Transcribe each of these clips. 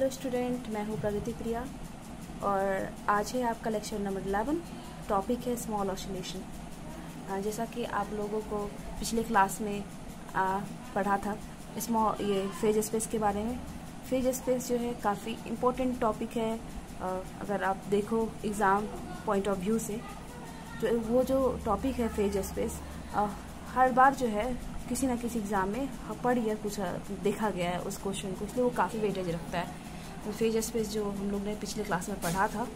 Hello student, मैं हूँ प्रगति प्रिया और आज है आपका लेक्चर नंबर 11। टॉपिक है स्मॉल ऑसिलेशन। जैसा कि आप लोगों को पिछले क्लास में पढ़ा था ये फेज स्पेस के बारे में। फेज स्पेस जो है काफ़ी इम्पोर्टेंट टॉपिक है। अगर आप देखो एग्ज़ाम पॉइंट ऑफ व्यू से, तो वो जो टॉपिक है फेज स्पेस हर बार जो है किसी न किसी एग्ज़ाम में पर ईयर कुछ देखा गया है उस क्वेश्चन को, इसलिए वो काफ़ी वेटेज रखता है। तो फेज स्पेस जो हम लोग ने पिछले क्लास में पढ़ा था,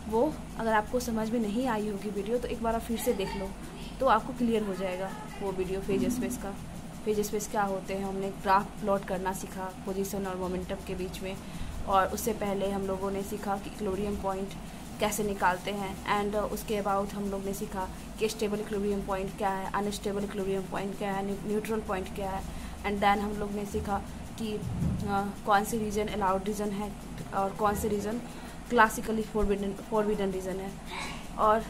वो अगर आपको समझ में नहीं आई होगी वीडियो, तो एक बार आप फिर से देख लो तो आपको क्लियर हो जाएगा वो वीडियो फेज स्पेस का। फेज स्पेस क्या होते हैं, हमने ग्राफ प्लॉट करना सीखा पोजीशन और मोमेंटम के बीच में, और उससे पहले हम लोगों ने सीखा कि इक्विलिब्रियम पॉइंट कैसे निकालते हैं। एंड उसके अबाउट हम लोग ने सीखा कि स्टेबल इक्विलिब्रियम पॉइंट क्या है, अनस्टेबल इक्विलिब्रियम पॉइंट क्या है, न्यूट्रल पॉइंट क्या है। एंड देन हम लोग ने सीखा कि कौन से रीजन अलाउड रीजन है और कौन से रीजन क्लासिकली फॉरबिडन रीजन है। और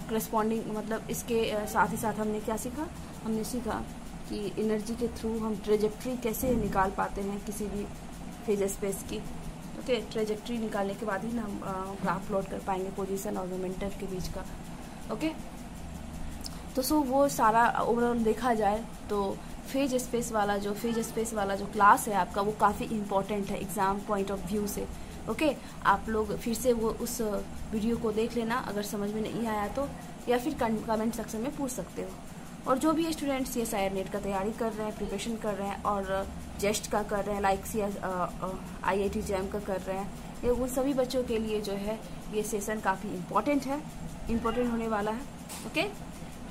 करस्पॉन्डिंग मतलब इसके साथ ही साथ हमने क्या सीखा, हमने सीखा कि एनर्जी के थ्रू हम ट्रेजेक्ट्री कैसे निकाल पाते हैं किसी भी फेज स्पेस की। ओके, ट्रेजेक्ट्री निकालने के बाद ही ना हम ग्राफ प्लॉट कर पाएंगे पोजीशन और मोमेंटम के बीच का। ओके, तो वो सारा ओवरऑल देखा जाए तो फेज स्पेस वाला जो क्लास है आपका, वो काफ़ी इम्पोर्टेंट है एग्ज़ाम पॉइंट ऑफ व्यू से। ओके, आप लोग फिर से वो उस वीडियो को देख लेना अगर समझ में नहीं आया तो, या फिर कमेंट सेक्शन में पूछ सकते हो। और जो भी स्टूडेंट्स CSIR नेट का तैयारी कर रहे हैं, प्रिपरेशन कर रहे हैं और जेस्ट का कर रहे हैं, लाइक IIT JAM का कर रहे हैं, ये उन सभी बच्चों के लिए जो है ये सेशन काफ़ी इम्पोर्टेंट होने वाला है। ओके,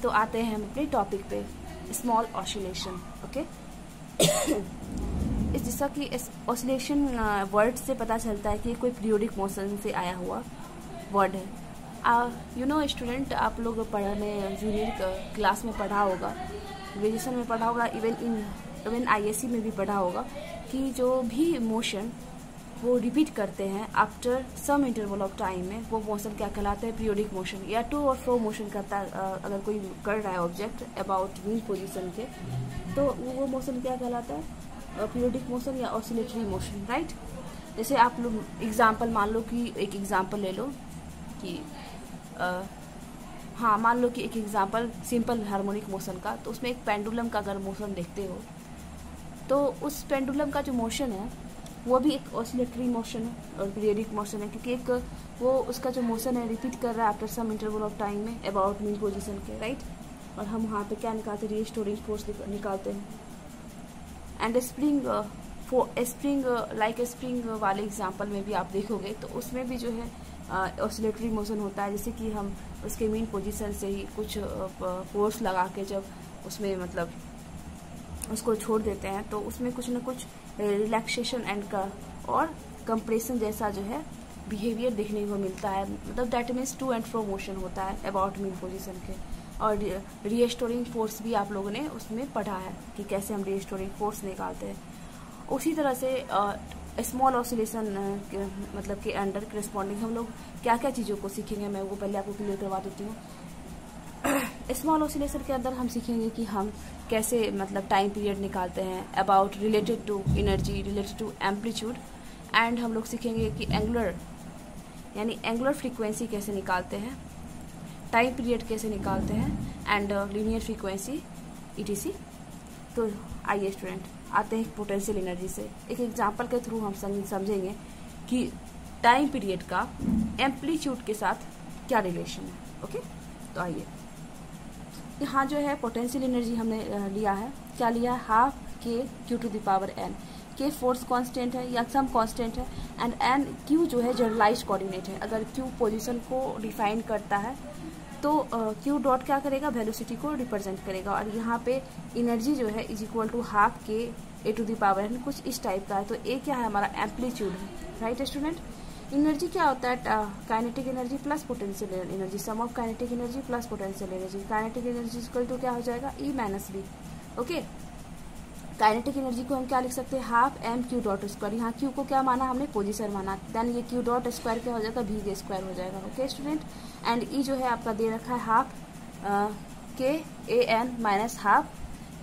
तो आते हैं हम अपने टॉपिक पे, स्मॉल ऑसिलेशन। ओके, जैसा कि ऑसिलेशन वर्ड से पता चलता है कि कोई पीरियोडिक मोशन से आया हुआ वर्ड है। स्टूडेंट, आप लोग पढ़ने जूनियर क्लास में पढ़ा होगा, ग्रेजुएशन में पढ़ा होगा, इवन ISC में भी पढ़ा होगा कि जो भी मोशन वो रिपीट करते हैं after some interval of time में, वो मोशन क्या कहलाता है, पीरियोडिक मोशन। या टू और फ्रो मोशन करता है अगर कोई कर रहा है ऑब्जेक्ट अबाउट मीन पोजीशन के, तो वो मोशन क्या कहलाता है, पीरियोडिक मोशन या ऑसिलेटरी मोशन, राइट। जैसे आप लोग एग्जाम्पल मान लो कि एक एग्जाम्पल ले लो कि मान लो कि एक एग्जाम्पल सिंपल हार्मोनिक मोशन का, तो उसमें एक पेंडुलम का अगर मोशन देखते हो, तो उस पेंडुलम का जो मोशन है वो भी एक ऑसिलेटरी मोशन है और पीरियोडिक मोशन है, क्योंकि एक वो उसका जो मोशन है रिपीट कर रहा है after some interval of time में अबाउट मीन पोजीशन के, राइट। और हम वहाँ पे क्या निकालते हैं, रीस्टोरिंग फोर्स निकालते हैं। एंड स्प्रिंग वाले एग्जाम्पल में भी आप देखोगे तो उसमें भी जो है ऑसिलेटरी मोशन होता है। जैसे कि हम उसके मीन पोजीशन से ही कुछ फोर्स लगा के जब उसमें मतलब उसको छोड़ देते हैं, तो उसमें कुछ न कुछ रिलैक्सेशन और कंप्रेशन जैसा जो है बिहेवियर देखने को मिलता है। मतलब that means to and fro motion होता है अबाउट मीन पोजीशन के। और रीस्टोरिंग फोर्स भी आप लोगों ने उसमें पढ़ा है कि कैसे हम रीस्टोरिंग फोर्स निकालते हैं। उसी तरह से स्मॉल ऑसिलेशन मतलब के अंडर करस्पॉन्डिंग हम लोग क्या क्या चीज़ों को सीखेंगे, मैं वो पहले आपको क्लियर करवा देती हूँ। स्मॉल ऑसिलेशन के अंदर हम सीखेंगे कि हम कैसे मतलब टाइम पीरियड निकालते हैं about related to energy, related to amplitude. And हम लोग सीखेंगे कि एंगुलर फ्रीक्वेंसी कैसे निकालते हैं, टाइम पीरियड कैसे निकालते हैं, एंड लीनियर फ्रीक्वेंसी ETC। तो आइए स्टूडेंट, आते हैं पोटेंशियल एनर्जी से। एक एग्जांपल के थ्रू हम समझेंगे कि टाइम पीरियड का एम्पलीट्यूड के साथ क्या रिलेशन है। ओके, तो आइए, यहाँ जो है पोटेंशियल एनर्जी हमने लिया है, क्या लिया है, half K⁴n। K force constant है या सम कांस्टेंट है, एंड n Q जो है जनरलाइज्ड कोऑर्डिनेट है। अगर Q पोजीशन को डिफाइन करता है तो Q डॉट क्या करेगा, वेलोसिटी को रिप्रेजेंट करेगा। और यहाँ पे एनर्जी जो है is equal to half K⁴n, कुछ इस टाइप का है। तो A क्या है, हमारा एम्पलीट्यूड है, राइट स्टूडेंट। एनर्जी क्या होता है, kinetic energy plus potential energy, sum of kinetic energy plus potential energy. Kinetic energy equal to क्या हो जाएगा, E - B। Okay, kinetic energy को हम क्या लिख सकते हैं, हाफ mQ⁴। यहाँ Q को क्या माना हमने, पोजीशन माना, देन ये Q⁴ क्या हो जाएगा, V² हो जाएगा। ओके स्टूडेंट, एंड E जो है आपका दे रखा है half K⁴n - half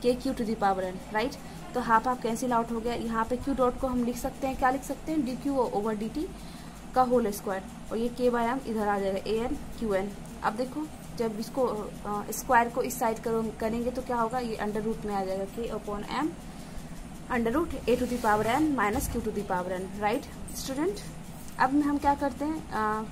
K Q to the power N, right. तो हाफ हाफ कैंसिल आउट हो गया। यहाँ पे क्यू डॉट को हम लिख सकते हैं, क्या लिख सकते हैं, D Q over D T का होल स्क्वायर, और ये के बाय एम इधर आ जाएगा, ए एन क्यू एन। अब देखो जब इसको स्क्वायर को इस साइड करेंगे तो क्या होगा, ये अंडर रूट में आ जाएगा, K upon M under root A to the power N minus Q to the power N, right student. अब हम क्या करते हैं,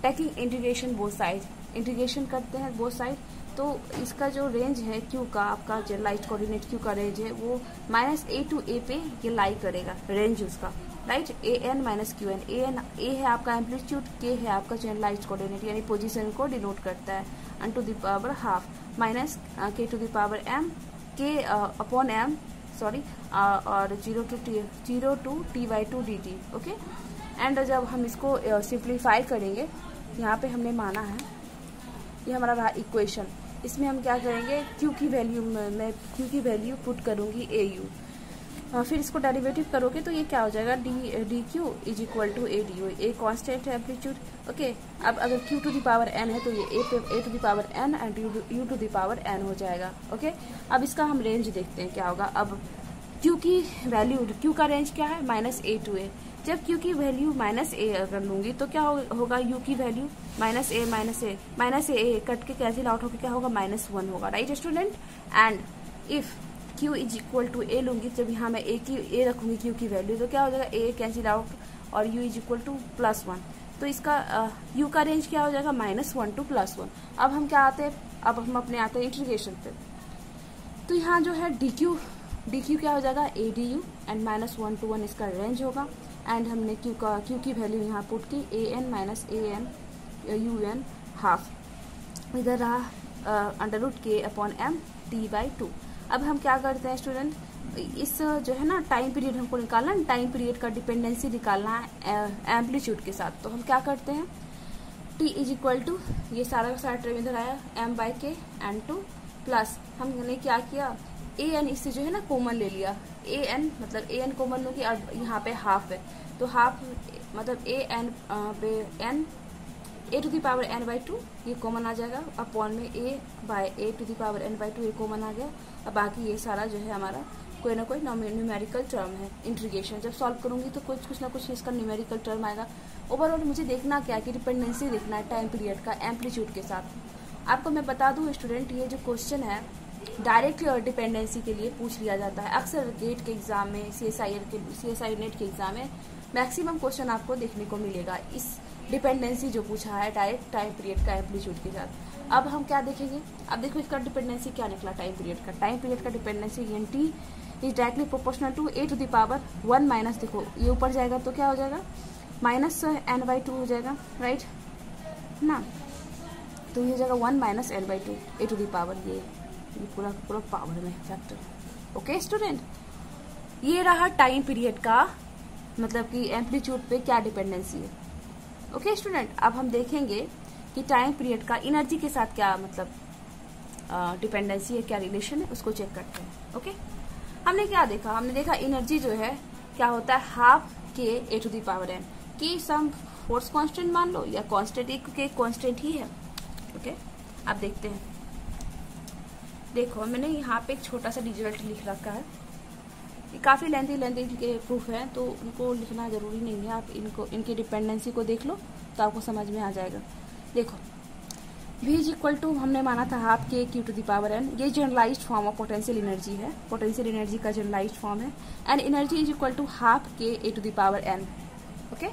taking integration both side, integration करते हैं बोथ साइड। तो इसका जो रेंज है क्यू का, आपका जनरलाइज्ड कोऑर्डिनेट क्यू का रेंज है वो माइनस ए टू ए पे ये लाई करेगा, रेंज उसका, right. A N minus Q N, A है आपका एम्पलीट्यूड, के है आपका जनरलाइज्ड कोऑर्डिनेट यानी पोजीशन को डिनोट करता है, अन to the power half minus K to the power M, K upon M sorry, और 0 to T by two D T, okay. And जब हम इसको सिंप्लीफाई करेंगे, यहाँ पे हमने माना है, ये हमारा रहा इक्वेशन। इसमें हम क्या करेंगे, क्यू की वैल्यू मैं क्यू की वैल्यू पुट करूँगी ए यू, फिर इसको डेरिवेटिव करोगे तो ये क्या हो जाएगा, D Q is equal to A D U, A constant है एम्पलीट्यूड, ओके। अब अगर Q to the power N है तो ये A to the power N and U to the power N हो जाएगा, ओके। अब इसका हम रेंज देखते हैं क्या होगा। अब क्यू की वैल्यू, क्यू का रेंज क्या है, माइनस ए टू ए। जब क्यू की वैल्यू माइनस ए अगर लूंगी तो क्या होगा, यू की वैल्यू माइनस ए कट के कैंसिल आउट होकर क्या होगा, -1 होगा, right student. And if Q is equal to A लूंगी, जब यहाँ मैं ए रखूंगी क्यू की वैल्यू तो क्या हो जाएगा, ए कैंसिल आउट और यू इज इक्वल टू +1। तो इसका यू का रेंज क्या हो जाएगा, -1 टू +1। अब हम क्या आते हैं, अब हम अपने आते हैं इंटीग्रेशन पे। तो यहाँ जो है डी क्यू क्या हो जाएगा, ए डी यू एंड -1 to 1 इसका रेंज होगा। एंड हमने क्यू की वैल्यू यहाँ पुट की, A N minus A N U N half, इधर रहा under root K upon M T by 2। अब हम क्या करते हैं स्टूडेंट, इस जो है ना टाइम पीरियड हमको निकालना है, टाइम पीरियड का डिपेंडेंसी निकालना है एम्पलीट्यूड के साथ। तो हम क्या करते हैं, टी इज इक्वल टू, ये सारा का सारा टर्म इधर आया, एम बाई के एन टू प्लस हमने क्या किया, ए एन इससे जो है ना कॉमन ले लिया, ए एन मतलब ए एन कॉमन लूँगी और यहाँ पे हाफ है तो हाफ मतलब ए एन पे N A to the power N by 2 ये कॉमन आ जाएगा, अपॉन में A by A to the power N by 2 ये कॉमन आ गया। अब बाकी ये सारा जो है हमारा कोई ना कोई न्यूमेरिकल टर्म है। इंटीग्रेशन जब सॉल्व करूँगी तो कुछ ना कुछ इसका न्यूमेरिकल टर्म आएगा। ओवरऑल मुझे देखना क्या कि डिपेंडेंसी देखना है टाइम पीरियड का एम्पलीट्यूड के साथ। आपको मैं बता दूँ स्टूडेंट, ये जो क्वेश्चन है डायरेक्टली और डिपेंडेंसी के लिए पूछ लिया जाता है अक्सर गेट के एग्जाम में, CSI नेट के एग्जाम में मैक्सिमम क्वेश्चन आपको देखने को मिलेगा इस डिपेंडेंसी जो पूछा है डायरेक्ट टाइम पीरियड का एम्पलीट्यूड के साथ। अब हम क्या देखेंगे, अब देखो इसका डिपेंडेंसी क्या निकला टाइम पीरियड का dependency N T is directly proportional to A to the power 1 minus, देखो ये ऊपर जाएगा तो क्या हो जाएगा -n/2 हो जाएगा, राइट ना। तो ये हो जाएगा 1 minus n/2 A to the power, ये पूरा पावर में फैक्टर। ओके स्टूडेंट, ये रहा टाइम पीरियड का मतलब कि एम्पलीट्यूड पे क्या डिपेंडेंसी है। ओके स्टूडेंट, अब हम देखेंगे कि टाइम पीरियड का एनर्जी के साथ क्या मतलब डिपेंडेंसी है, क्या रिलेशन है, उसको चेक करते हैं। ओके, हमने क्या देखा, हमने देखा एनर्जी जो है क्या होता है, half K A to the power N की सम फोर्स कांस्टेंट मान लो या कांस्टेंट, एक कांस्टेंट ही है। ओके, अब देखते हैं। देखो मैंने यहाँ पे एक छोटा सा रिजल्ट लिख रखा है, ये काफ़ी लेंथी के प्रूफ है तो उनको लिखना ज़रूरी नहीं है, आप इनकी डिपेंडेंसी को देख लो तो आपको समझ में आ जाएगा। देखो V इज इक्वल टू हमने माना था half K Q to the power N, ये generalized form of potential energy है, पोटेंशियल एनर्जी का जनरलाइज्ड फॉर्म है। And energy is equal to half K A to the power N. Okay,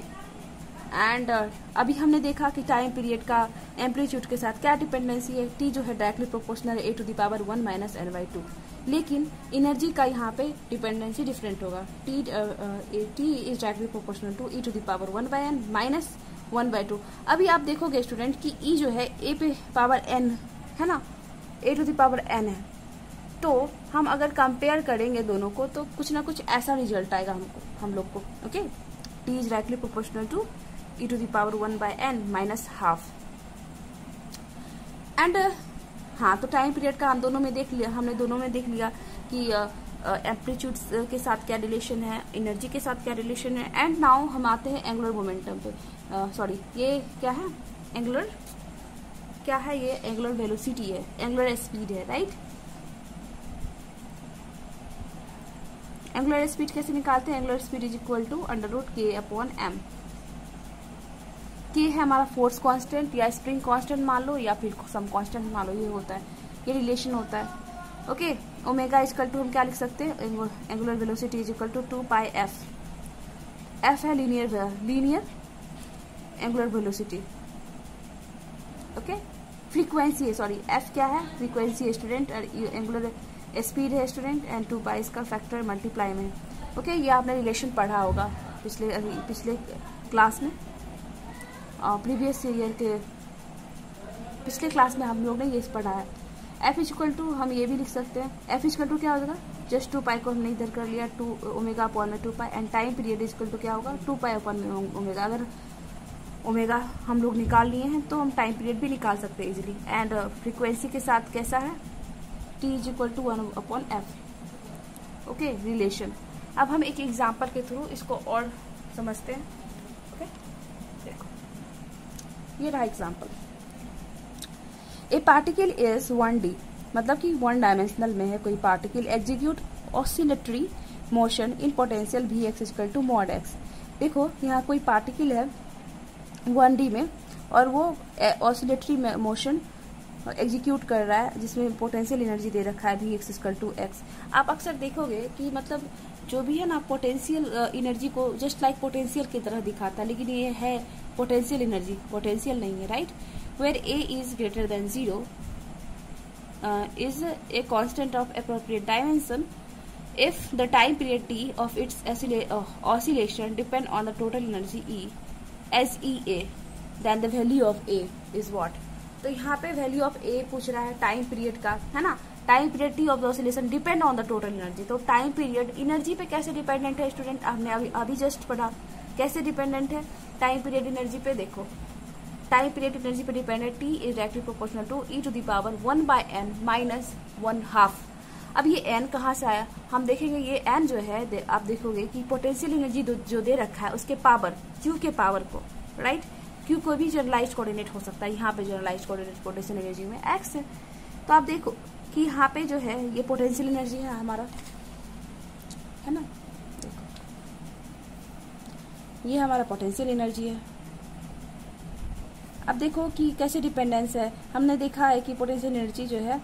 and अभी हमने देखा कि टाइम पीरियड का amplitude के साथ क्या डिपेंडेंसी है, टी जो है directly proportional A to the power 1 minus n/2। लेकिन एनर्जी का यहाँ पे डिपेंडेंसी डिफरेंट होगा, T is directly proportional to E to the power 1/n minus 1/2। अभी आप देखोगे स्टूडेंट कि ई जो है ए पे पावर n है ना, ए टू द पावर n है, तो हम अगर कंपेयर करेंगे दोनों को तो कुछ ना कुछ ऐसा रिजल्ट आएगा हम लोग को। Okay, T is directly proportional to e to the power 1/n minus half. And हाँ, तो टाइम पीरियड का हमने दोनों में देख लिया कि एम्पलीट्यूड के साथ क्या रिलेशन है, एनर्जी के साथ क्या रिलेशन है। एंड नाउ हम आते हैं एंगुलर मोमेंटम पे, सॉरी ये क्या है, ये एंगुलर वेलोसिटी है, एंगुलर स्पीड है, राइट। एंगुलर स्पीड कैसे निकालते हैं? Angular speed is equal to √k/m। K है हमारा फोर्स कांस्टेंट या स्प्रिंग कांस्टेंट मान लो या फिर सम कांस्टेंट मान लो, ये होता है, ये रिलेशन होता है। Okay, omega is equal to हम क्या लिख सकते हैं? Angular velocity is equal to 2πf। F है linear angular velocity. Okay, frequency है, सॉरी एफ क्या है? फ्रीक्वेंसी है स्टूडेंट, एंगुलर स्पीड है स्टूडेंट, एंड 2π इसका फैक्टर मल्टीप्लाई में। ओके, ये आपने रिलेशन पढ़ा होगा पिछले क्लास में, प्रीवियस ईयर के पिछले क्लास में हम लोग ने ये पढ़ा है। एफ इज इक्वल टू हम ये भी लिख सकते हैं, एफ इज इक्वल टू क्या हो जाएगा? जस्ट 2π को हमने इधर कर लिया, 2 ओमेगा अपॉन में 2π, and time period is equal to क्या होगा? 2π अपॉन में ओमेगा। अगर ओमेगा हम लोग निकाल लिए हैं तो हम टाइम पीरियड भी निकाल सकते हैं इजीली। एंड फ्रीक्वेंसी के साथ कैसा है? T is equal to 1/f। Okay, relation. अब हम एक एग्जाम्पल के थ्रू इसको और समझते हैं। ओके, देखो ये रहा example. A particle is 1D, मतलब कि 1 डायमेंशनल में है कोई particle, execute oscillatory motion in potential Vx equal to mod x। देखो यहाँ कोई पार्टिकल है 1D में और वो ऑसिलेटरी मोशन एग्जीक्यूट कर रहा है जिसमें पोटेंशियल एनर्जी दे रखा है Vx इक्वल टू x। आप अक्सर देखोगे कि मतलब जो भी है ना पोटेंशियल एनर्जी को जस्ट लाइक पोटेंशियल की तरह दिखाता है, लेकिन ये है पोटेंशियल एनर्जी, पोटेंशियल नहीं है, right. Where a is greater than 0 is a constant of appropriate dimension if the time period t of its oscillation depend on the total energy E as EA, then the value of A is what? तो यहाँ पे value of A पूछ रहा है time period का, है ना। Time period T of the oscillation depend on the total energy. तो टाइम पीरियड एनर्जी पे कैसे डिपेंडेंट है स्टूडेंट? हमने अभी जस्ट पढ़ा कैसे डिपेंडेंट है टाइम पीरियड एनर्जी पे। देखो टाइम पीरियड एनर्जी पे dependent T is directly proportional to e⁻1/n - 1/2। अब ये n कहाँ से आया? हम देखेंगे ये n जो है आप देखोगे कि पोटेंशियल एनर्जी जो दे रखा है उसके पावर q के पावर को, राइट। q कोई भी जनरलाइज कोऑर्डिनेट हो सकता है, यहाँ पे जनरलाइज कोऑर्डिनेट पोटेंशियल एनर्जी में x है। तो आप देखो कि यहाँ पे जो है ये पोटेंशियल एनर्जी है हमारा, है ना। देखो ये हमारा पोटेंशियल एनर्जी है। अब देखो कि कैसे डिपेंडेंस है। हमने देखा है कि पोटेंशियल एनर्जी जो है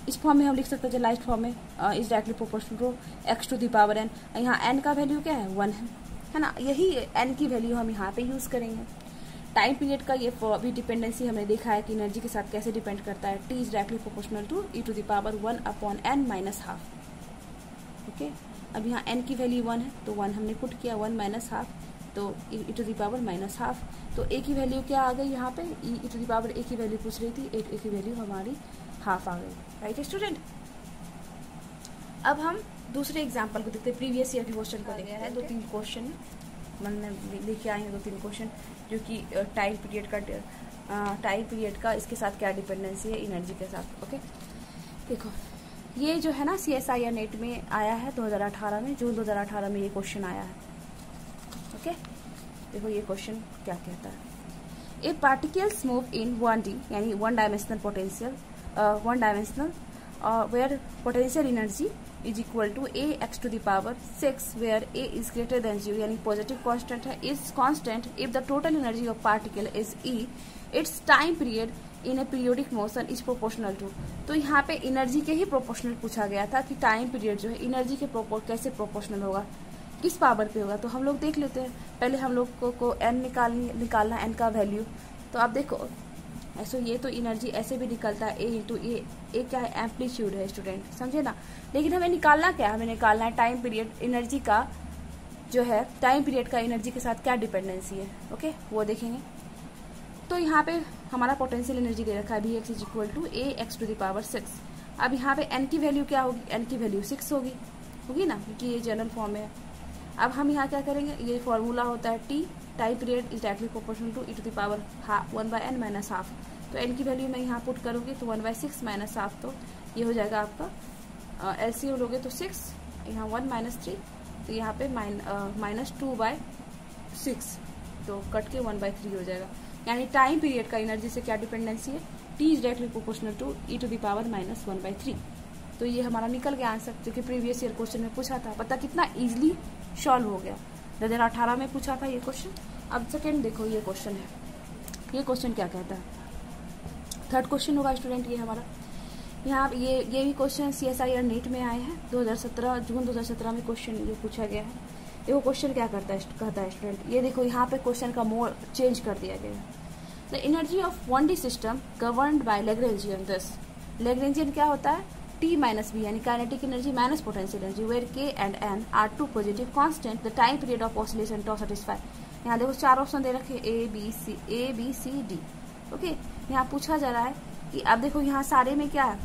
इस फॉर्म में हम लिख सकते हैं, जनरलाइज्ड फॉर्म में is directly proportional to x⁻n। यहाँ n का वैल्यू क्या है? 1 है ना। यही n की वैल्यू हम यहाँ पे यूज करेंगे। टाइम पीरियड का ये भी डिपेंडेंसी हमने देखा है कि एनर्जी के साथ कैसे डिपेंड करता है। t is directly proportional to e⁻1/n - 1/2। Okay, अब यहाँ n की वैल्यू 1 है तो 1 हमने पुट किया, 1 - 1/2 तो e⁻1/2। तो a की वैल्यू क्या आ गई? यहाँ पे e⁻a की वैल्यू पूछ रही थी, a की वैल्यू हमारी हाफ आ गई, राइट स्टूडेंट। अब हम दूसरे एग्जाम्पल को देखते हैं। प्रीवियस ईयर के क्वेश्चन को देखते हैं। 2-3 क्वेश्चन मैंने लेके आए हैं, 2-3 क्वेश्चन जो कि टाइम पीरियड का इसके साथ क्या डिपेंडेंसी है एनर्जी के साथ। ओके, देखो ये जो है ना CSIR नेट में आया है 2018 में, जून 2018 में ये क्वेश्चन आया है। ओके, देखो ये क्वेश्चन क्या कहता है। ए पार्टिकल्स मूव इन 1D यानी 1 dimensional potential 1 dimensional where potential energy is equal to ax⁶ where a is greater than 0 यानी पॉजिटिव कांस्टेंट है, is constant if the total energy of particle is E, it's time period in a periodic motion is proportional to. तो यहाँ पे energy के ही proportional पूछा गया था कि टाइम पीरियड जो है एनर्जी के कैसे प्रोपोर्शनल होगा, किस पावर पे होगा। तो हम लोग देख लेते हैं। पहले हम लोग को n निकालना n का वैल्यू। तो आप देखो ऐसे ये तो एनर्जी ऐसे भी निकलता है a क्या है? एम्पलीट्यूड है स्टूडेंट, समझे ना। लेकिन हमें निकालना क्या है? हमें निकालना है टाइम पीरियड एनर्जी का जो है, टाइम पीरियड का एनर्जी के साथ क्या डिपेंडेंसी है। ओके, वो देखेंगे। तो यहाँ पे हमारा पोटेंशियल एनर्जी दे रखा है Vx is equal to ax⁶। अब यहाँ पे n की वैल्यू क्या होगी? n की वैल्यू 6 होगी ना, क्योंकि ये जनरल फॉर्म है। अब हम यहाँ क्या करेंगे? ये फॉर्मूला होता है t time period is directly proportional to e⁻1/n - 1/2। तो n की वैल्यू मैं यहाँ पुट करूँगी तो 1/6 - 1/2, तो ये हो जाएगा आपका LCM लोगे तो 6, यहाँ 1 - 3, तो यहाँ पे -2/6, तो कट के 1/3 हो जाएगा। यानी टाइम पीरियड का एनर्जी से क्या डिपेंडेंसी है? t is directly proportional to e⁻−1/3। तो ये हमारा निकल गया आंसर, जो कि प्रीवियस ईयर क्वेश्चन में पूछा था। पता कितना ईजिली सॉल्व हो गया। 2018 में पूछा था ये क्वेश्चन। अब सेकेंड देखो, ये क्वेश्चन है, ये क्वेश्चन क्या कहता है। थर्ड क्वेश्चन होगा स्टूडेंट ये हमारा। यहाँ ये भी क्वेश्चन CSIR नीट में आए हैं 2017 जून 2017 में क्वेश्चन ये पूछा गया है। देखो क्वेश्चन क्या कहता है स्टूडेंट, ये देखो यहाँ पे क्वेश्चन का मोड चेंज कर दिया गया है। The energy of 1D system governed by Lagrangian. This Lagrangian क्या होता है, T माइनस बी यानी kinetic energy minus potential energy, where K and N are two positive constant, the time period of oscillation to satisfy. यहाँ देखो 4 option दे रखे A B C D। Okay, यहाँ पूछा जा रहा है कि अब देखो यहाँ सारे में क्या है,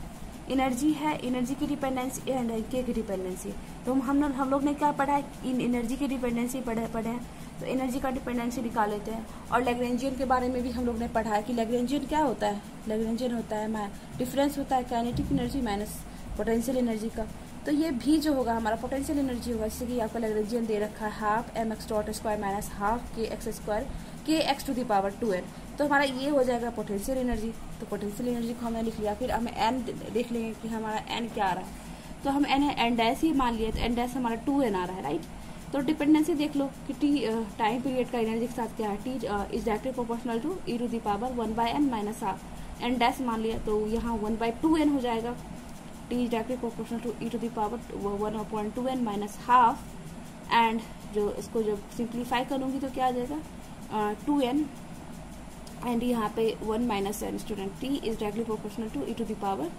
एनर्जी है, एनर्जी की डिपेंडेंसी एंड K की डिपेंडेंसी। तो हम लोग ने क्या पढ़ा है, इन एनर्जी की डिपेंडेंसी पढ़े हैं, तो एनर्जी का डिपेंडेंसी निकाल लेते हैं। और लैग्रेंजियन के बारे में भी हम लोग ने पढ़ा है कि लैग्रेंजियन क्या होता है, लैग्रेंजियन होता है डिफरेंस होता है kinetic energy minus potential energy का। तो ये भी जो होगा हमारा पोटेंशियल एनर्जी होगा, जैसे कि आपका लैग्रेंजियन दे रखा है half mx dot square minus half kx square kx to the power 2n। तो हमारा ये हो जाएगा पोटेंशियल एनर्जी। तो पोटेंशियल एनर्जी को हमने लिख लिया। फिर हमें n देख लेंगे कि हमारा n क्या आ रहा है। तो हम n डैश ही मान लिए, तो n डैश हमारा 2n आ रहा है, राइट। तो डिपेंडेंसी देख लो कि t टाइम पीरियड का एनर्जी के साथ क्या है, t is directly proportional to e to the power 1/n minus half. n dash मान लिया तो यहाँ 1/2n हो जाएगा। t is directly proportional to e to the power 1/2n minus half. And जो इसको जब सिंप्लीफाई करूँगी तो क्या आ जाएगा 2n एंड यहाँ पे 1 minus n। Student t is directly proportional to e to the power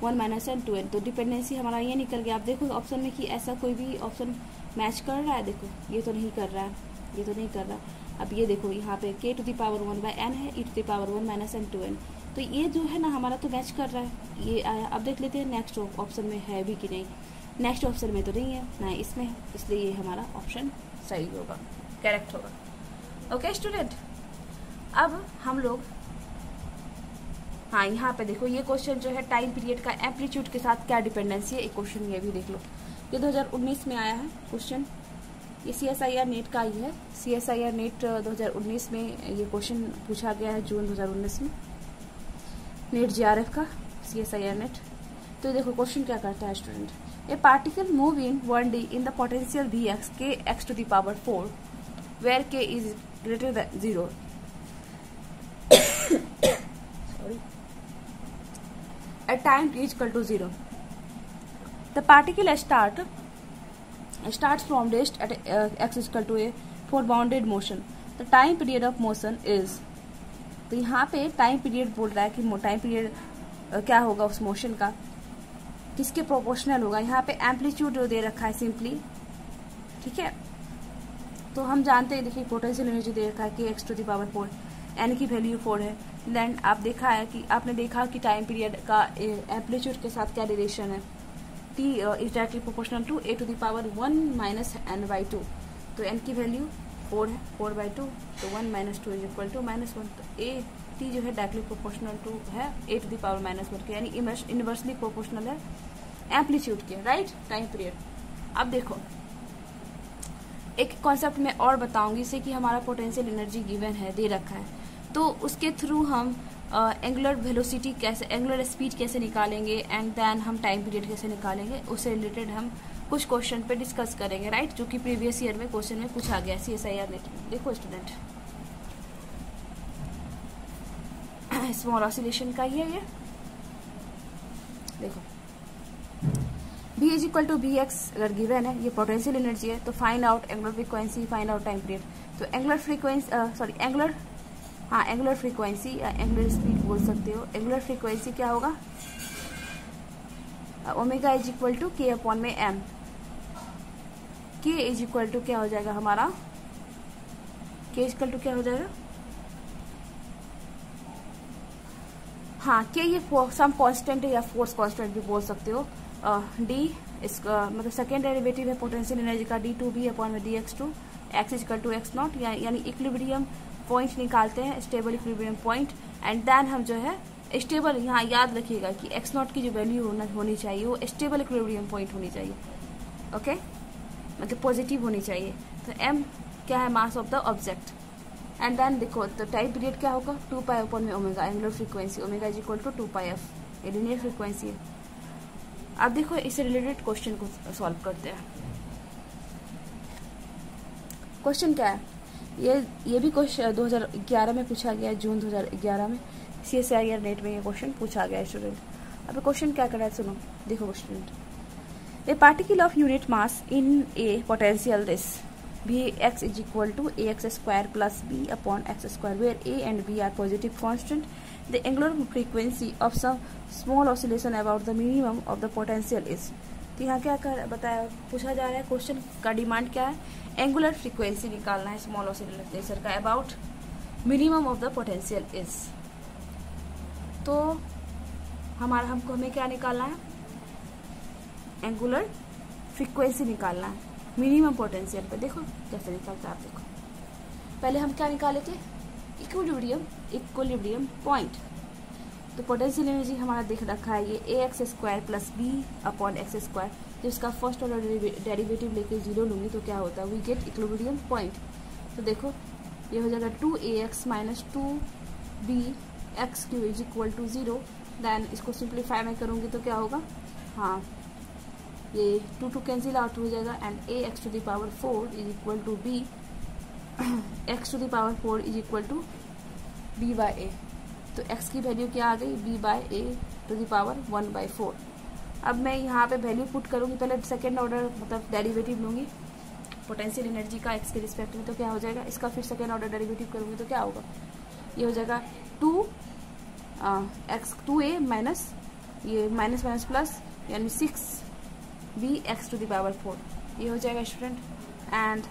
1 minus n 2n। तो डिपेंडेंसी हमारा ये निकल गया। आप देखो ऑप्शन में कि ऐसा कोई भी ऑप्शन मैच कर रहा है, देखो ये तो नहीं कर रहा है, ये तो नहीं कर रहा। अब ये देखो यहाँ पे k to the power 1/n है, e to the power 1 minus n 2n। तो ये जो है ना हमारा तो मैच कर रहा है, ये आया। अब देख लेते हैं नेक्स्ट ऑप्शन में है भी कि नहीं। नेक्स्ट ऑप्शन में तो नहीं है, ना इसमें है, इसलिए ये हमारा ऑप्शन सही होगा, करेक्ट होगा। ओके स्टूडेंट, अब हम लोग हाँ यहाँ पे देखो ये क्वेश्चन जो है टाइम पीरियड का एम्पलीट्यूड के साथ क्या डिपेंडेंसी है, एक क्वेश्चन ये भी देख लो। ये 2019 में आया है क्वेश्चन, ये CSIR नीट का ही है। CSIR नीट 2019 में ये क्वेश्चन पूछा गया है जून 2019 में, नीट GRF का CSIR नीट। तो देखो क्वेश्चन क्या करता है student, a particle move in 1D in the potential Vx kx to the power 4 where k is greater than 0 at time t is equal to 0. The particle starts from rest at x is equal to a for bounded motion. The time period of motion is, तो यहाँ पे time period बोल रहा है कि time period क्या होगा उस मोशन का, किसके प्रोपोर्शनल होगा। यहाँ पे एम्पलीट्यूड दे रखा है सिंपली, ठीक है। तो हम जानते हैं, देखिए पोटेंशियल एनर्जी दे रखा है kx to the power 4, n की वैल्यू 4 है। देन आप देखा है कि आपने देखा कि टाइम पीरियड का एम्पलीट्यूड के साथ क्या रिलेशन है, t is directly proportional to a to the power 1 minus n/2। तो n की वैल्यू 4 है, 4/2, तो 1 माइनस 2 इज इक्वल टू -1। तो t जो है डायरेक्टली प्रोपोर्शनल टू है a टू द पावर -1 के, यानी इनवर्सली प्रोपोर्शनल है एम्पलीट्यूड के, राइट, टाइम पीरियड। अब देखो एक कॉन्सेप्ट में और बताऊंगी, जैसे कि हमारा पोटेंशियल एनर्जी गिवन है, दे रखा है, तो उसके थ्रू हम एंगुलर वेलोसिटी कैसे, एंगुलर स्पीड कैसे निकालेंगे एंड देन हम टाइम पीरियड कैसे निकालेंगे, उससे रिलेटेड हम कुछ क्वेश्चन पे डिस्कस करेंगे, राइट, जो कि प्रीवियस ईयर में क्वेश्चन में पूछा गया CSIR नीट में। देखो स्टूडेंट, स्मॉल ऑसिलेशन का ही है ये, देखो V is equal to Vx अगर गिवन है, ये पोटेंशियल एनर्जी है, तो find out angular frequency, find out time period. तो एंगुलर फ्रीक्वेंसी एंगुलर फ्रीक्वेंसी या एंगुलर स्पीड बोल सकते हो। एंगुलर फ्रीक्वेंसी क्या होगा, omega is equal to k upon में m। k is equal to क्या हो जाएगा हमारा, k इज इक्वल टू क्या हो जाएगा, हाँ k ये सम कांस्टेंट है या फोर्स कांस्टेंट भी बोल सकते हो। d इसका मतलब सेकेंड डेरिवेटिव है पोटेंशियल एनर्जी का, d2v अपॉन में dx2, x is equal to x0, यानी इक्विलिब्रियम पॉइंट निकालते हैं, stable equilibrium point. And then हम जो है स्टेबल, यहाँ याद रखिएगा कि x0 की जो वैल्यू होनी चाहिए वो स्टेबल इक्विलिब्रियम पॉइंट होनी चाहिए, ओके, मतलब पॉजिटिव होनी चाहिए। तो m क्या है, mass of the object. And then देखो तो टाइम पीरियड क्या होगा, 2π अपॉन में omega, angular frequency omega is equal to 2πf, ये लीनियर फ्रीक्वेंसी है। अब देखो इससे रिलेटेड क्वेश्चन को सॉल्व करते हैं। क्वेश्चन क्या है, ये भी क्वेश्चन 2011 में पूछा गया है, जून 2011 में CSIR नेट में ये क्वेश्चन पूछा गया है स्टूडेंट। अब क्वेश्चन क्या कर रहा है सुनो, देखो student, a particle of unit mass in A potential this Vx is equal to ax square plus b upon x square, where a and b are positive constant. The angular frequency of some small oscillation about the minimum of the potential is. तो यहाँ क्या कर बताया, पूछा जा रहा है, question का डिमांड क्या है, एंगुलर फ्रीक्वेंसी निकालना है स्मॉल ऑसिलेटर का about minimum of the potential is. तो हमें क्या निकालना है, एंगुलर फ्रीक्वेंसी निकालना है मिनिमम पोटेंशियल पे। देखो कैसे निकालता है आप, देखो पहले हम क्या निकाले थे, इक्विलिब्रियम पॉइंट। तो पोटेंशियल एनर्जी हमारा देख रखा है ये ax square plus B upon X square. जब इसका फर्स्ट ऑर्डर डेरिवेटिव लेके 0 लूंगी तो क्या होता है, वी गेट इक्विलिब्रियम पॉइंट। तो देखो ये हो जाएगा 2ax minus 2b X Q is equal to 0। Then इसको सिंप्लीफाई में करूँगी तो क्या होगा, हाँ ये 2 कैंसिल आउट हो जाएगा and ax to the power 4 is equal to b x to the power 4 is equal to b by A. तो x की वैल्यू क्या आ गई, b by A to the power 1/4। अब मैं यहाँ पे वैल्यू पुट करूँगी, पहले सेकेंड ऑर्डर मतलब डेरिवेटिव लूँगी पोटेंशियल एनर्जी का x के रिस्पेक्ट में, तो क्या हो जाएगा इसका, फिर सेकेंड ऑर्डर डेरिवेटिव करूँगी तो क्या होगा, ये हो जाएगा 2a माइनस ये माइनस माइनस प्लस यानी 6b x to the power 4, ये हो जाएगा स्टूडेंट। एंड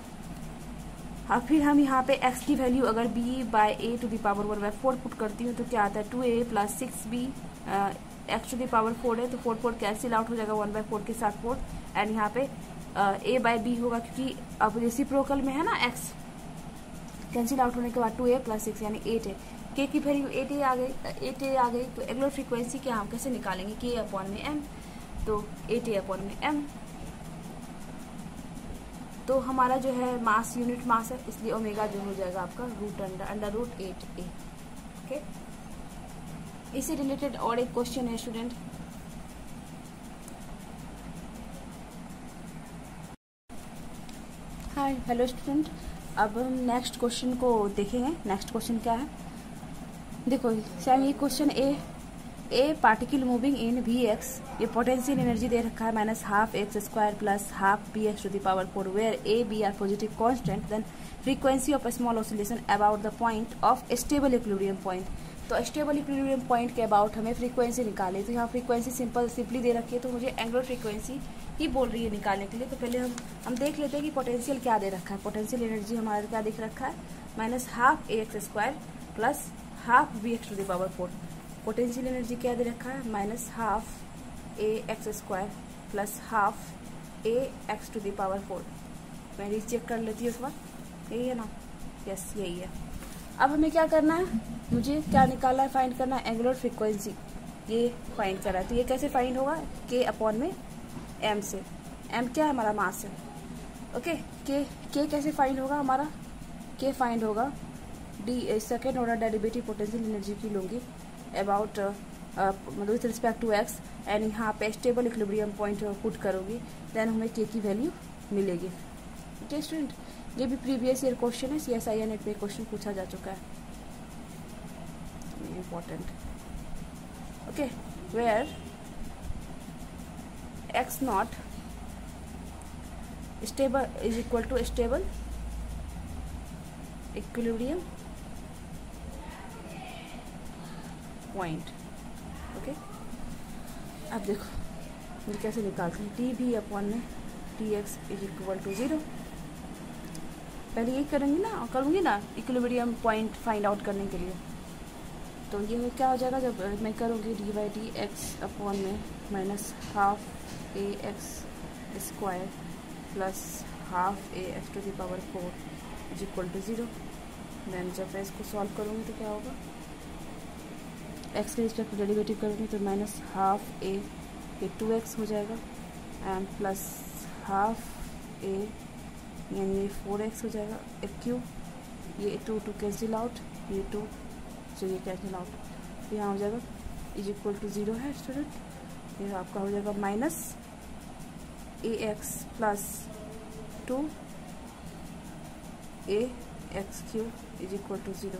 फिर हम यहाँ पे x की वैल्यू अगर b by A to the power 1/4 put करती हूँ तो क्या आता है 2a plus 6b x to the power 4 है, तो 4 कैंसिल आउट हो जाएगा 1/4 के साथ 4। एंड यहाँ पे a बाई b होगा क्योंकि अब रेसिप्रोकल में है ना, x कैंसिल आउट होने के बाद 2a प्लस 6 यानी 8 है। k की वैल्यू 8a आ गई। तो एंगुलर फ्रीक्वेंसी क्या हम कैसे निकालेंगे, k अपॉन में m, तो 8a अपॉन में m। तो हमारा जो है मास यूनिट मास है, इसलिए ओमेगा जो हो जाएगा आपका अंडर रूट 8a। ओके, इससे रिलेटेड और एक क्वेश्चन है स्टूडेंट, हाय हेलो स्टूडेंट। अब हम नेक्स्ट क्वेश्चन को देखेंगे। नेक्स्ट क्वेश्चन क्या है, देखो सेम ये question a particle moving in Vx, ये पोटेंशियल एनर्जी दे रखा है minus half X square plus half B X to the power 4, where A B are positive constant, then frequency of small oscillation about the point of stable equilibrium point. तो stable equilibrium point के about हमें frequency निकाले, तो यहाँ frequency simply दे रखी है, तो मुझे एंगुलर फ्रीक्वेंसी ही बोल रही है निकालने के लिए। तो पहले हम देख लेते हैं कि पोटेंशियल क्या दे रखा है। पोटेंशियल एनर्जी हमारा क्या दिख रखा है, minus half A X square plus half B X to the power 4। Potential energy क्या दे रखा है, minus half A X square plus half A X to the power 4। मैं रीचेक कर लेती हूँ इस बार, यही है ना, यस यही है। अब हमें क्या करना है, मुझे क्या निकालना है, फाइंड करना है एंगुलर फ्रीक्वेंसी, ये फाइंड करा है। तो ये कैसे फाइंड होगा, के अपॉन में एम से, एम क्या है हमारा मास है। ओके, के कैसे फाइंड होगा हमारा, के फाइंड होगा D second order derivative potential energy की लूँगी अबाउट मतलब with respect to X, and यहाँ पे स्टेबल इक्विलिब्रियम पॉइंट पुट करूँगी, देन हमें के की वैल्यू मिलेगी। ओके स्टूडेंट, ये भी प्रीवियस ईयर क्वेश्चन है, CSIR नेट पे क्वेश्चन पूछा जा चुका है, important. Okay, where X not stable is equal to stable equilibrium point. Okay, अब देखो ये कैसे निकालते हैं, टी भी अपॉन में T X is equal to 0। पहले ये करूँगी ना इक्विलिब्रियम पॉइंट फाइंड आउट करने के लिए। तो ये क्या हो जाएगा, जब मैं करूँगी D by D X upon में minus half A X square plus half A X to the power 4 is equal to 0। Then जब मैं इसको सॉल्व करूँगी तो क्या होगा, एक्स के रिस्पेक्ट डेरिवेटिव करूँगी तो माइनस हाफ ए ये 2x हो जाएगा एंड प्लस हाफ ए यानी 4x हो जाएगा, एक क्यू, ये 2 कैंसिल आउट, ये 2 तो ये कैंसिल आउट, तो यहाँ हो जाएगा इज इक्वल टू 0 है स्टूडेंट। ये आपका हो जाएगा minus A X plus 2 A X cube is equal to 0।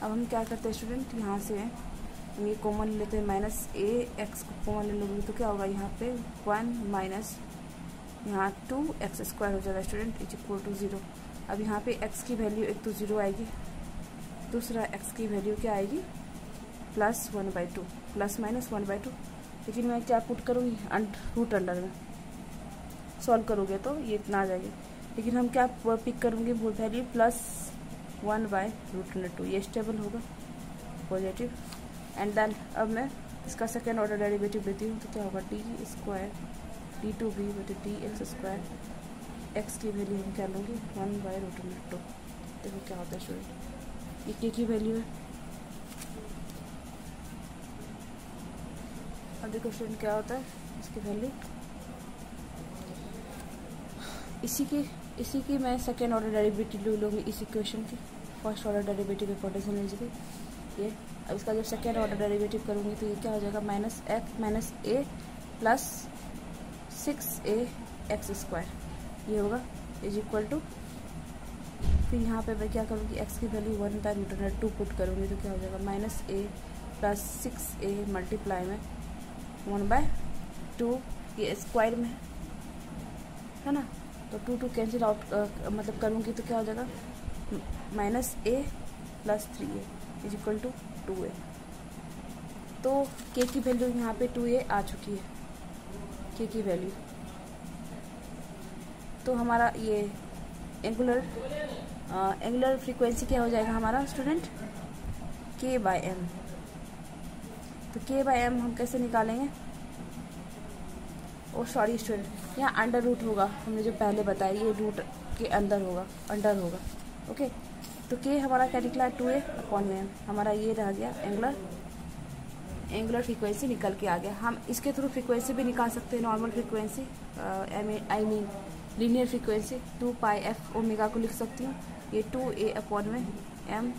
अब हम क्या करते हैं स्टूडेंट, यहाँ से हम ये कॉमन लेते हैं, माइनस ए एक्स को कॉमन ले लोगे तो क्या होगा यहाँ पे 1 माइनस यहाँ 2x स्क्वायर हो जाएगा स्टूडेंट इज इक्वल टू 0। अब यहाँ पे x की वैल्यू एक तो 0 आएगी, दूसरा x की वैल्यू क्या आएगी प्लस 1/2, प्लस माइनस 1/2। लेकिन मैं क्या पुट करूँगी रूट अंडर में, सॉल्व करोगे तो ये इतना आ जाएगी। लेकिन हम क्या पिक करूँगी वैल्यू प्लस 1/√2, ये स्टेबल होगा पॉजिटिव। एंड देन अब मैं इसका सेकेंड ऑर्डर डेरिवेटिव लेती हूँ तो क्या होगा डी स्क्वायर d2b बटे डी एक्स स्क्वायर, एक्स की वैल्यू हम क्या लूँगी 1/√2। देखो क्या होता है स्टूडेंट, ये के की वैल्यू है। अब देखो स्टूडेंट क्या होता है इसकी वैल्यू, इसी की मैं सेकेंड ऑर्डर डेरिवेटिव लूँगी इस इक्वेशन की। फर्स्ट ऑर्डर डेरिवेटिव है पोटेंशियल एनर्जी की ये। अब इसका जब सेकेंड ऑर्डर डेरिवेटिव करूँगी तो ये क्या हो जाएगा माइनस ए प्लस 6a एक्स स्क्वायर ये होगा इज इक्वल टू, फिर यहाँ पे मैं क्या करूँगी x की वैल्यू 1/√2 पुट करूँगी तो क्या हो जाएगा minus a plus 6a multiply में 1/2, ये स्क्वायर में है ना, तो 2 कैंसिल आउट मतलब करूँगी तो क्या हो जाएगा minus a plus 3a is equal to 2a। तो k की वैल्यू यहाँ पे 2a आ चुकी है, k की वैल्यू। तो हमारा ये एंगुलर फ्रीक्वेंसी क्या हो जाएगा हमारा स्टूडेंट k/m। तो k/m हम कैसे निकालेंगे, ओ सॉरी स्टूडेंट यहाँ अंडर रूट होगा, हमने जो पहले बताया ये रूट के अंदर होगा, अंडर होगा। ओके तो k हमारा क्या निकला 2a/m, हमारा ये रह गया एंगुलर फ्रीक्वेंसी निकल के आ गया। हम इसके थ्रू फ्रीक्वेंसी भी निकाल सकते हैं, normal frequency I mean linear frequency 2πf omega को लिख सकती हूँ, ये 2a/m।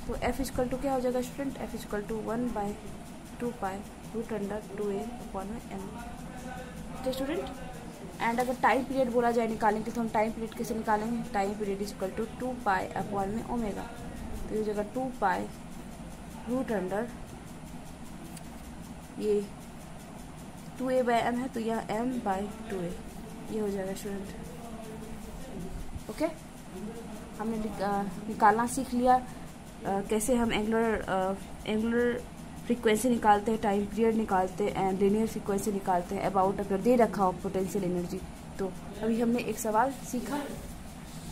तो f इक्वल टू क्या हो जाएगा student, f equal to 1/2π√2a/m। Okay student, and अगर टाइम पीरियड बोला जाए निकालेंगे तो हम टाइम पीरियड कैसे निकालेंगे, टाइम पीरियड इक्वल टू 2π/ओमेगा। तो ये हो जाएगा 2π√, ये 2a/m है तो यह m/2a ये हो जाएगा स्टूडेंट। ओके हमने निकालना सीख लिया कैसे हम एंगुलर फ्रीक्वेंसी निकालते हैं, टाइम पीरियड निकालते हैं एंड लीनियर फ्रीक्वेंसी निकालते हैं अबाउट अगर दे रखा हो पोटेंशियल एनर्जी। तो अभी हमने एक सवाल सीखा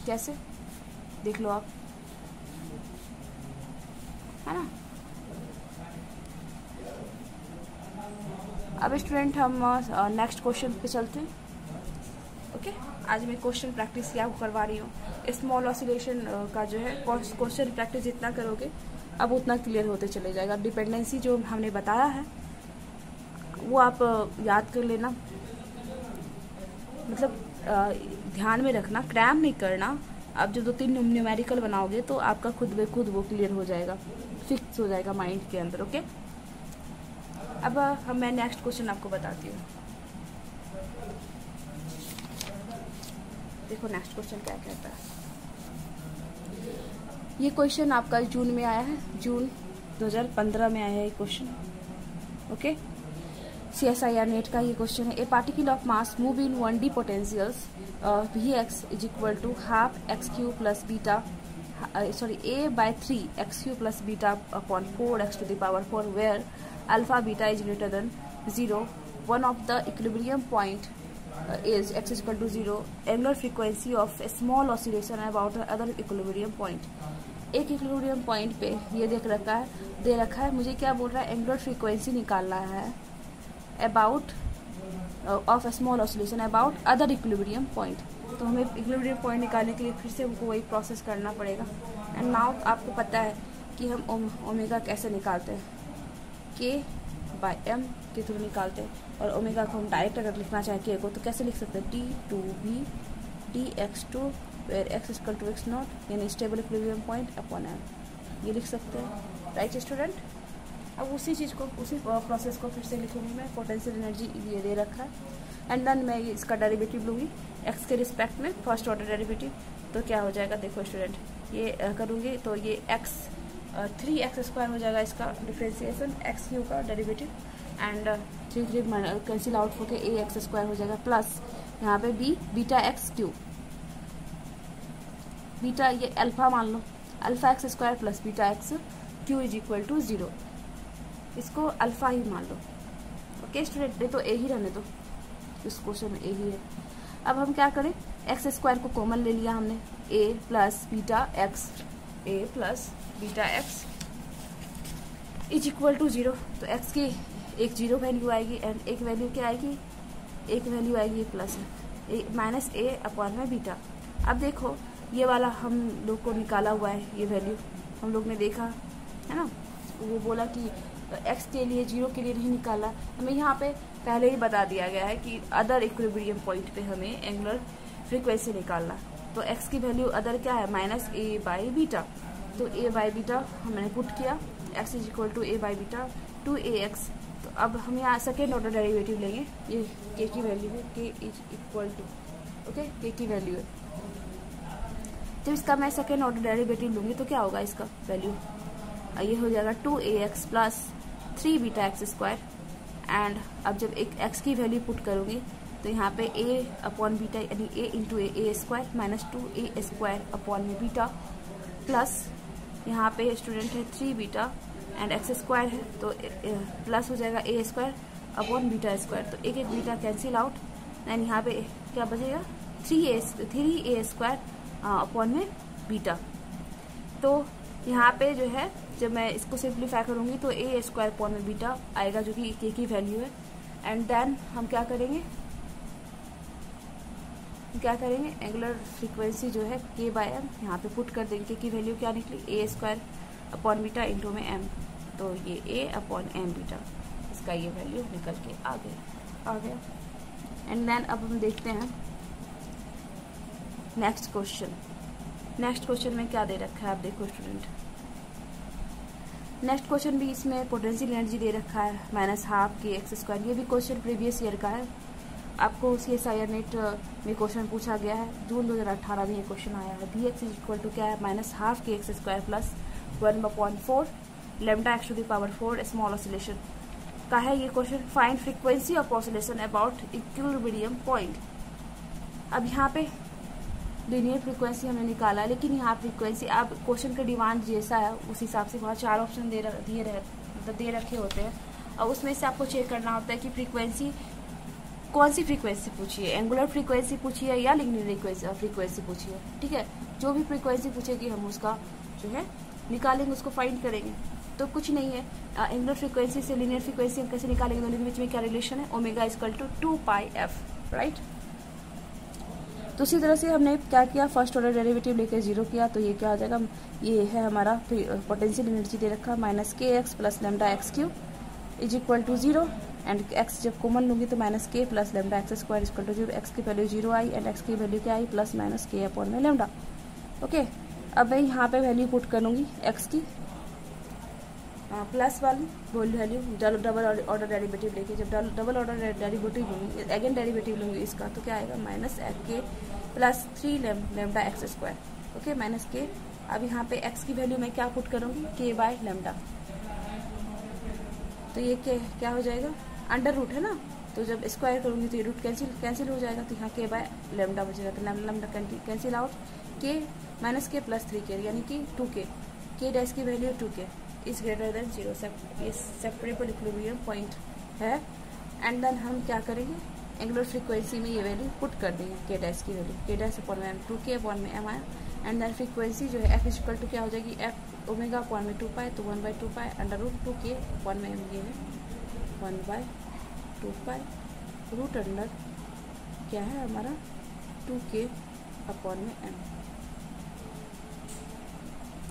कैसे, देख लो आप, है ना। अब स्टूडेंट हम नेक्स्ट क्वेश्चन पे चलते हैं। ओके आज मैं क्वेश्चन प्रैक्टिस क्या करवा रही हूँ, स्मॉल ऑसिलेशन का जो है क्वेश्चन प्रैक्टिस जितना करोगे अब उतना क्लियर होते चले जाएगा। डिपेंडेंसी जो हमने बताया है वो आप याद कर लेना, मतलब ध्यान में रखना, क्रैम नहीं करना। आप जो 2-3 न्यूमेरिकल बनाओगे तो आपका खुद ब खुद वो क्लियर हो जाएगा, फिक्स हो जाएगा माइंड के अंदर। ओके अब मैं नेक्स्ट क्वेश्चन आपको बताती हूँ। देखो नेक्स्ट क्वेश्चन क्या कहता है। ये क्वेश्चन आपका जून में आया है, जून 2015 में आया है ये क्वेश्चन। ओके CSIR नेट का ये क्वेश्चन है। A particle of mass move in 1D potentials Vx is equal to half x³ plus beta a/3 x³ plus beta upon 4x to the power 4 where alpha beta is greater than 0। One of the equilibrium point is x is equal to 0, angular frequency of a small oscillation about the other equilibrium point। एक equilibrium point पे ये दे रखा है मुझे क्या बोल रहा है, एंगुलर फ्रीक्वेंसी निकालना है about of A small oscillation about other equilibrium point. तो हमें इक्विलिब्रियम पॉइंट निकालने के लिए फिर से हमको वही प्रोसेस करना पड़ेगा। एंड नाउ आपको पता है कि हम ओमेगा कैसे निकालते हैं, k/m के थ्रू निकालते हैं। और ओमेगा को हम डायरेक्ट अगर लिखना चाहें के को तो कैसे लिख सकते हैं, d2b dx2 where x equal to x0 यानी stable equilibrium point upon m, ये लिख सकते हैं। राइट स्टूडेंट, अब उसी चीज़ को, उसी प्रोसेस को फिर से लिखूंगी मैं। पोटेंशियल एनर्जी ये दे रखा है, एंड देन मैं इसका डेरिवेटिव लूँगी एक्स के रिस्पेक्ट में, फर्स्ट ऑर्डर डेरिवेटिव। तो क्या हो जाएगा, देखो स्टूडेंट, ये करूँगी तो ये एक्स 3x² हो जाएगा इसका डिफ्रेंसिएशन, एक्स क्यू का डेरिवेटिव, एंड 3 कैंसिल आउट होकर ax² हो जाएगा, प्लस यहाँ पे बीटा एक्स क्यू, बीटा ये अल्फा मान लो, alpha x² plus beta X Q is equal to 0, इसको अल्फा ही मान लो। ओके स्टूडेंट, नहीं तो ए ही रहने दो, इस क्वेश्चन में ए ही है। अब हम क्या करें, x² को कॉमन ले लिया हमने, a plus beta x, a plus beta x is equal to 0। तो x की एक 0 वैल्यू आएगी एंड एक वैल्यू क्या आएगी, एक वैल्यू आएगी प्लस माइनस a अपॉन में बीटा। अब देखो ये वाला हम लोग को निकाला हुआ है, ये वैल्यू हम लोग ने देखा है ना, वो बोला कि x के लिए 0 के लिए नहीं निकाला, हमें यहाँ पे पहले ही बता दिया गया है कि अदर इक्विलिब्रियम पॉइंट पे हमें एंगुलर फ्रीक्वेंसी निकालना। तो x की वैल्यू अदर क्या है, माइनस a बाई बीटा। तो a बाई बीटा हमने पुट किया, x is equal to a by beta 2ax। तो अब हम यहाँ सेकेंड ऑर्डर डेरिवेटिव लेंगे, ये k की वैल्यू है, k is equal to, okay k की वैल्यू है। जब इसका मैं सेकेंड ऑर्डर डेरिवेटिव लूँगी तो क्या होगा इसका वैल्यू, ये हो जाएगा 2ax plus 3 beta x²। And अब जब एक x की वैल्यू पुट करूँगी तो यहाँ पे a अपॉन बीटा यानी a into a² minus 2a² upon में बीटा, प्लस यहाँ पे स्टूडेंट है 3 बीटा एंड x² है तो प्लस हो जाएगा a² अपॉन बीटा²। तो एक एक बीटा कैंसिल आउट एंड यहाँ पे क्या बचेगा 3a² अपॉन में बीटा। तो यहाँ पे जो है जब मैं इसको सिंप्लीफाई करूँगी तो a² अपॉन में बीटा आएगा जो कि k की वैल्यू है। एंड देन हम क्या करेंगे, एंगुलर फ्रीक्वेंसी जो है k बाय m यहाँ पे पुट कर देंगे, k की वैल्यू क्या निकली a² अपॉन बीटा इंटू में m, तो ये a अपॉन m बीटा, इसका ये वैल्यू निकल के आ गया। एंड देन अब हम देखते हैं नेक्स्ट क्वेश्चन में क्या दे रखा है। आप देखो स्टूडेंट, नेक्स्ट क्वेश्चन भी इसमें पोटेंशियल एनर्जी दे रखा है -12 kx²। ये भी क्वेश्चन प्रीवियस ईयर का है, आपको CSIR नेट में क्वेश्चन पूछा गया है, जून 2018 में ये क्वेश्चन आया है। Vx इज इक्वल टू क्या है, -12 kx² plus 1/4 lambda x to the power 4 small oscillation का है ये question. Find frequency of oscillation about equilibrium point. अब यहाँ पे लीनियर फ्रीक्वेंसी हमने निकाला है, लेकिन यहाँ फ्रीक्वेंसी आप क्वेश्चन का डिमांड जैसा है उस हिसाब से वहाँ 4 ऑप्शन दे रखे होते हैं, और उसमें से आपको चेक करना होता है कि फ्रीक्वेंसी कौन सी फ्रीक्वेंसी पूछी है, एंगुलर फ्रीक्वेंसी पूछी है या लीनियर फ्रीक्वेंसी पूछी है। ठीक है, जो भी फ्रीक्वेंसी पूछेगी हम उसका जो है निकालेंगे, उसको फाइंड करेंगे। तो कुछ नहीं है, एंगुलर फ्रीक्वेंसी से लीनियर फ्रीक्वेंसी हम कैसे निकालेंगे, दोनों के बीच में क्या रिलेशन है, omega equal to 2πf, right. तो उसी तरह से हमने क्या किया, फर्स्ट ऑर्डर डेरिवेटिव लेकर 0 किया, तो ये क्या हो जाएगा, ये है हमारा पोटेंशियल एनर्जी दे रखा -kx plus lambda x³ is equal to 0। And x जब कॉमन लूँगी तो -k plus lambda x² is equal to 0। x की वैल्यू 0 आई एंड x की वैल्यू क्या आई, प्लस माइनस k अपॉन में लैम्डा। ओके, अब मैं यहाँ पे वैल्यू पुट करूँगी x की, प्लस वाली वैल्यू डबल ऑर्डर डेरिवेटिव लेके, जब डबल ऑर्डर डेरिवेटिव लूँगी, अगेन डेरिवेटिव लूँगी इसका, तो क्या आएगा -k plus 3 lambda x²। Okay, -k। अब यहाँ पे x की वैल्यू मैं क्या पुट करूँगी, k बाय लैम्डा। तो ये क्या हो जाएगा, अंडर रूट है ना, तो जब स्क्वायर करूँगी तो ये रूट कैंसिल हो जाएगा, तो यहाँ k बाय लैम्डा बचेगा, तो lambda cancel out, k -k plus 3k यानी कि 2k, k डैश की value 2k is greater than 0। ये सेपरेबल इक्विलिब्रियम पॉइंट है। एंड देन हम क्या करेंगे, एंगुलर फ्रीक्वेंसी में ये वैल्यू पुट कर देंगे, k डैश की वैल्यू, k डैश अपॉन में 2k अपॉन में m आया। एंड देन फ्रीक्वेंसी जो है f इज इक्वल टू क्या हो जाएगी, f ओमेगा अपॉन में 2π, तो 1/2π अंडर रूट 2k अपॉन में m, ये है 1/2π रूट अंडर क्या है हमारा 2k अपॉन में m।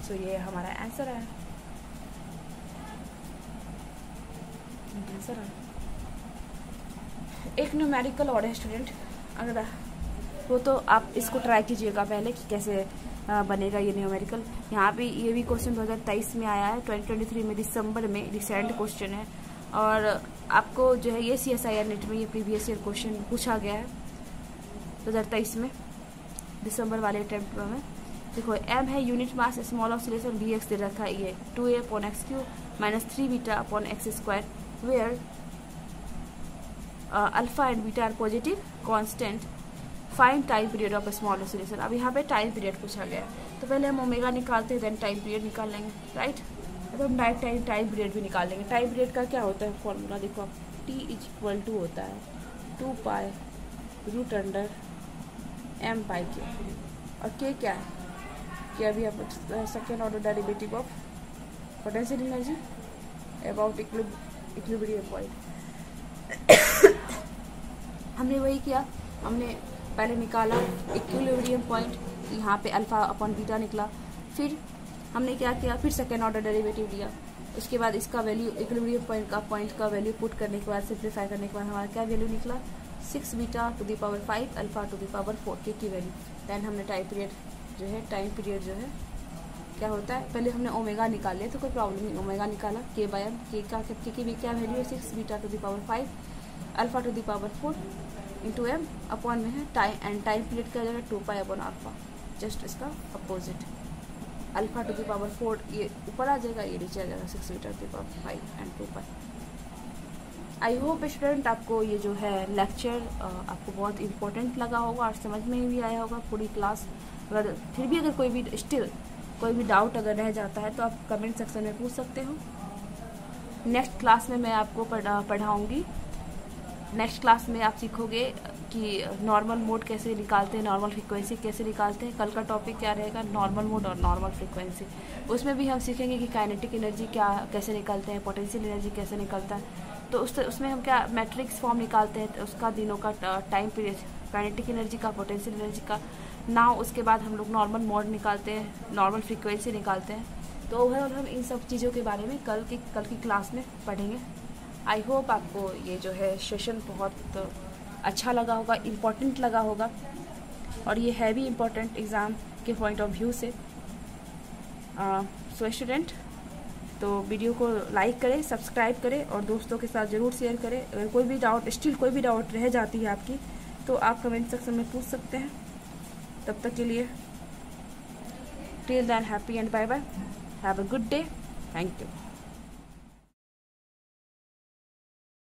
सो ये हमारा आंसर है। एक न्यूमेरिकल और है स्टूडेंट, अगर वो तो आप इसको ट्राई कीजिएगा पहले कि कैसे बनेगा ये न्यूमेरिकल। यहाँ पे ये भी क्वेश्चन 2023 में आया है, 2023 में दिसंबर में रिसेंट क्वेश्चन है। और आपको जो है ये CSIR नेट में ये प्रीवियस ईयर क्वेश्चन पूछा गया है 2023 में दिसंबर वाले अटेम्प्ट में। देखो m है unit mass small oscillation Vx दे रखा है ये 2a/x³ - 3β/x², where alpha and beta are positive constant, find time period of small oscillation. अब यहाँ पे टाइम पीरियड पूछा गया है, तो पहले हम ओमेगा निकालते हैं, देन टाइम पीरियड निकाल लेंगे, राइट। तो हम डायरेक्ट टाइम पीरियड भी निकाल लेंगे। टाइम पीरियड का क्या होता है फॉर्मूला, देखो आप T होता है 2π√m/k, और k क्या है, कि अभी आप second order derivative of potential energy about equilibrium point. हमने वही किया, हमने पहले निकाला इक्विलिब्रियम पॉइंट, यहाँ पे α/β निकला, फिर हमने क्या किया, फिर सेकेंड ऑर्डर डेरिवेटिव लिया, उसके बाद इसका वैल्यू इक्विलिब्रियम पॉइंट का वैल्यू पुट करने के बाद सिंप्लीफाई करने के बाद हमारा क्या वैल्यू निकला 6β⁵ α⁴ k की वैल्यू। दैन हमने टाइम पीरियड जो है क्या होता है, पहले हमने ओमेगा निकाल लिया तो कोई प्रॉब्लम नहीं, ओमेगा निकाला k/m, k की भी क्या वैल्यू है 6β⁵ α⁴ इंटू m अपॉन में है टाइम पीरियड का जगह 2π/α, जस्ट इसका अपोजिट α⁴ ये ऊपर आ जाएगा, ये नीचे आ जाएगा 6β⁵ एंड 2π। आई होप स्टूडेंट आपको ये जो है लेक्चर आपको बहुत इम्पोर्टेंट लगा होगा और समझ में भी आया होगा पूरी क्लास। अगर फिर भी अगर कोई भी डाउट अगर रह जाता है तो आप कमेंट सेक्शन में पूछ सकते हो। नेक्स्ट क्लास में मैं आपको पढ़ाऊँगी। नेक्स्ट क्लास में आप सीखोगे कि नॉर्मल मोड कैसे निकालते हैं, नॉर्मल फ्रीक्वेंसी कैसे निकालते हैं। कल का टॉपिक क्या रहेगा, नॉर्मल मोड और नॉर्मल फ्रीक्वेंसी। उसमें भी हम सीखेंगे कि काइनेटिक एनर्जी कैसे निकालते हैं, पोटेंशियल एनर्जी कैसे निकलता है। तो उसमें हम क्या मैट्रिक्स फॉर्म निकालते हैं, तो उसका दिनों का टाइम पीरियड, काइनेटिक एनर्जी का, पोटेंशियल एनर्जी का नाउ। उसके बाद हम लोग नॉर्मल मोड निकालते हैं, नॉर्मल फ्रीक्वेंसी निकालते हैं। तो ओवरऑल हम इन सब चीज़ों के बारे में कल की क्लास में पढ़ेंगे। आई होप आपको ये जो है सेशन बहुत अच्छा लगा होगा, इम्पॉर्टेंट लगा होगा, और ये है भी इम्पॉर्टेंट एग्ज़ाम के पॉइंट ऑफ व्यू से। सो स्टूडेंट, तो वीडियो को लाइक करें, सब्सक्राइब करें और दोस्तों के साथ ज़रूर शेयर करें। अगर कोई भी डाउट रह जाती है आपकी तो आप कमेंट सेक्शन में पूछ सकते हैं। तब तक के लिए till then happy and bye bye, have a good day, thank you.